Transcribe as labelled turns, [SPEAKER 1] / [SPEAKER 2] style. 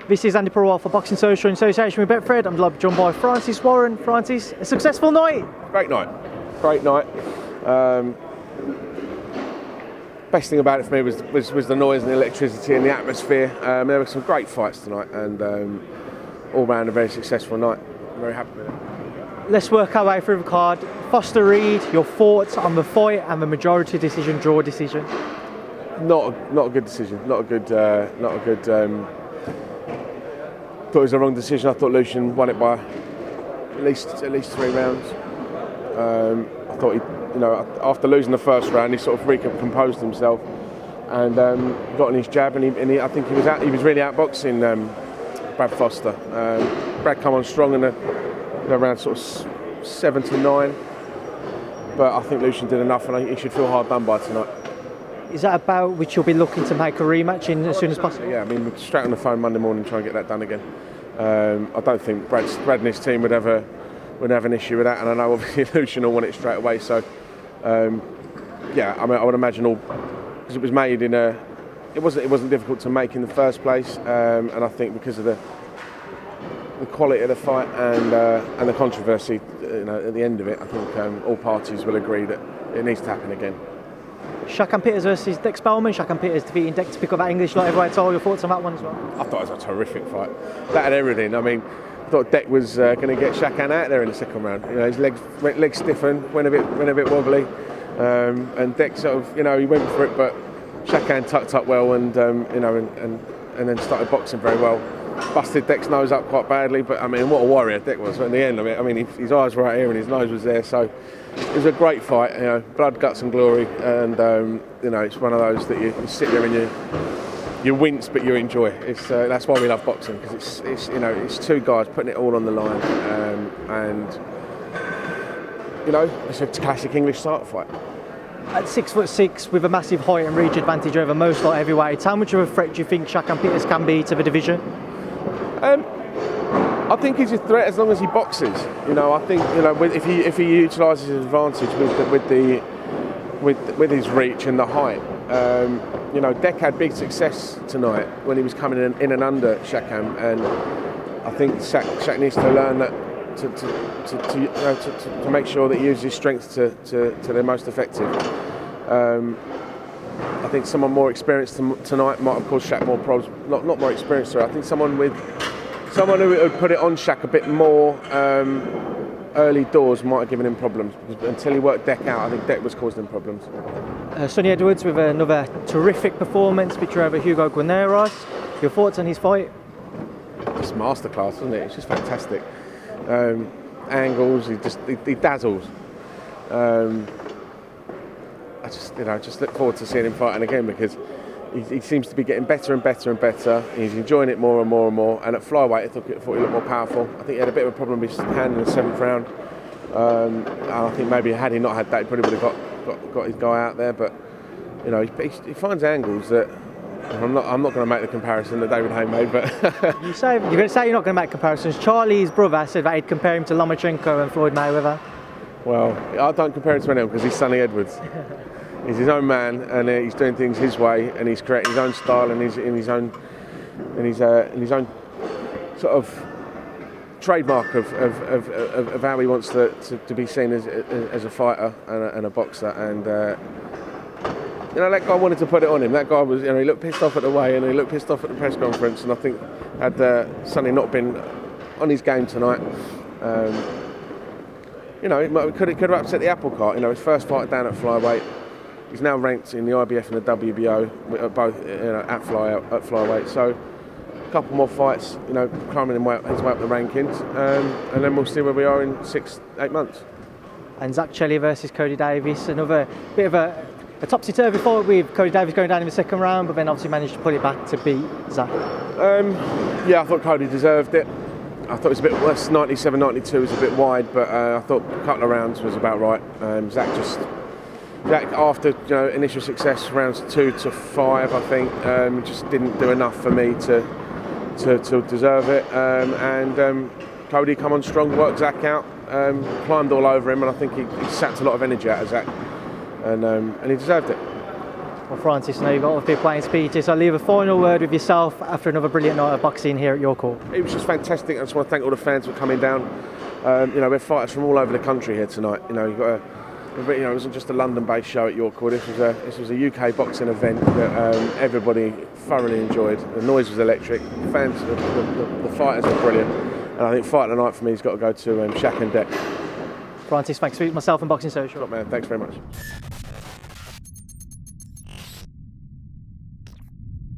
[SPEAKER 1] This is Andy Perwell for Boxing Social in association with Betfred. I'm joined by Francis Warren. Francis, a successful night?
[SPEAKER 2] Great night. Best thing about it for me was the noise and the electricity and the atmosphere. There were some great fights tonight and all round a very successful night. I'm very happy with it.
[SPEAKER 1] Let's work our way through the card. Foster Reid, your thoughts on the fight and the majority decision, draw decision?
[SPEAKER 2] Not a good decision. Thought it was a wrong decision. I thought Lucian won it by at least 3 rounds. I thought he, after losing the first round, he sort of recomposed himself and got on his jab, and I think he was really outboxing Brad Foster. Brad come on strong in around sort of 7 to 9, but I think Lucian did enough, and he should feel hard done by tonight.
[SPEAKER 1] Is that about which you'll be looking to make a rematch in as soon as possible?
[SPEAKER 2] Yeah, I mean, we're straight on the phone Monday morning and try and get that done again. I don't think Brad and his team would have an issue with that, and I know obviously Lucian will want it straight away. So, yeah, I mean, I would imagine because it was made it wasn't difficult to make in the first place, and I think because of the quality of the fight and the controversy, at the end of it, I think all parties will agree that it needs to happen again.
[SPEAKER 1] Shakan Peters versus Dex Spellman. Shakan Peters defeating Dex to pick up that English light heavyweight title. Your thoughts on that one as well?
[SPEAKER 2] I thought it was a terrific fight. That had everything. I mean, I thought Dex was going to get Shakan out there in the second round. His legs stiffened, went a bit wobbly, and Dex sort of, he went for it, but Shakan tucked up well and then started boxing very well. Busted Dex's nose up quite badly, but I mean, what a warrior Dex was in the end. I mean, his eyes were out here and his nose was there, so it was a great fight. Blood, guts, and glory, and it's one of those that you sit there and you wince, but you enjoy. That's why we love boxing, because it's two guys putting it all on the line, and it's a classic English start fight.
[SPEAKER 1] At 6'6", with a massive height and reach advantage over most light heavyweights, how much of a threat do you think Shakan Peters can be to the division?
[SPEAKER 2] I think he's a threat as long as he boxes. I think if he utilises his advantage with his reach and the height. Deck had big success tonight when he was coming in and under Shakan, and I think Shak needs to learn that to make sure that he uses his strength to their most effective. I think someone more experienced tonight might have caused Shak more problems. Not more experienced, sorry. I think someone who would put it on Shak a bit more early doors might have given him problems, because until he worked Deck out, I think Deck was causing him problems.
[SPEAKER 1] Sonny Edwards with another terrific performance, victory over Hugo Guarneros. Your thoughts on his fight?
[SPEAKER 2] Just masterclass, isn't it? It's just fantastic. Angles, he dazzles. I just look forward to seeing him fighting again, because he seems to be getting better and better and better. He's enjoying it more and more and more. And at flyweight, I thought he looked more powerful. I think he had a bit of a problem with his hand in the 7th round. And I think maybe had he not had that, he probably would have got his guy out there. But he finds angles that I'm not going to make the comparison that David Haye made. But
[SPEAKER 1] you're going to say you're not going to make comparisons. Charlie's brother said that he'd compare him to Lomachenko and Floyd Mayweather.
[SPEAKER 2] Well, I don't compare him to anyone, because he's Sonny Edwards. He's his own man, and he's doing things his way, and he's creating his own style and in his own sort of trademark of how he wants to be seen as a fighter and a boxer. And that guy wanted to put it on him. That guy was, he looked pissed off at the weigh, and he looked pissed off at the press conference. And I think had Sonny not been on his game tonight, it could have upset the apple cart. His first fight down at flyweight. He's now ranked in the IBF and the WBO, both at flyweight. So a couple more fights, climbing his way up the rankings, and then we'll see where we are in 6-8 months.
[SPEAKER 1] And Zach Chelly versus Cody Davis, another bit of a topsy-turvy fight with Cody Davis going down in the 2nd round, but then obviously managed to pull it back to beat Zach.
[SPEAKER 2] Yeah, I thought Cody deserved it. I thought it was a bit worse. 97-92 was a bit wide, but I thought a couple of rounds was about right. Zach, after initial success, rounds 2 to 5, I think, just didn't do enough for me to deserve it. And Cody come on strong, worked Zach out, climbed all over him, and I think he sapped a lot of energy out of Zach, and he deserved it.
[SPEAKER 1] Well, Francis, I know you've got other people playing speeches, so I'll leave a final word with yourself after another brilliant night of boxing here at your court.
[SPEAKER 2] It was just fantastic. I just want to thank all the fans for coming down. We have fighters from all over the country here tonight. It wasn't just a London-based show at York Court. This was a UK boxing event that everybody thoroughly enjoyed. The noise was electric. Fans, the fighters were brilliant. And I think fight of the night for me has got to go to Shaq and Deck.
[SPEAKER 1] Francis, thanks for myself and Boxing Social.
[SPEAKER 2] Man, thanks very much.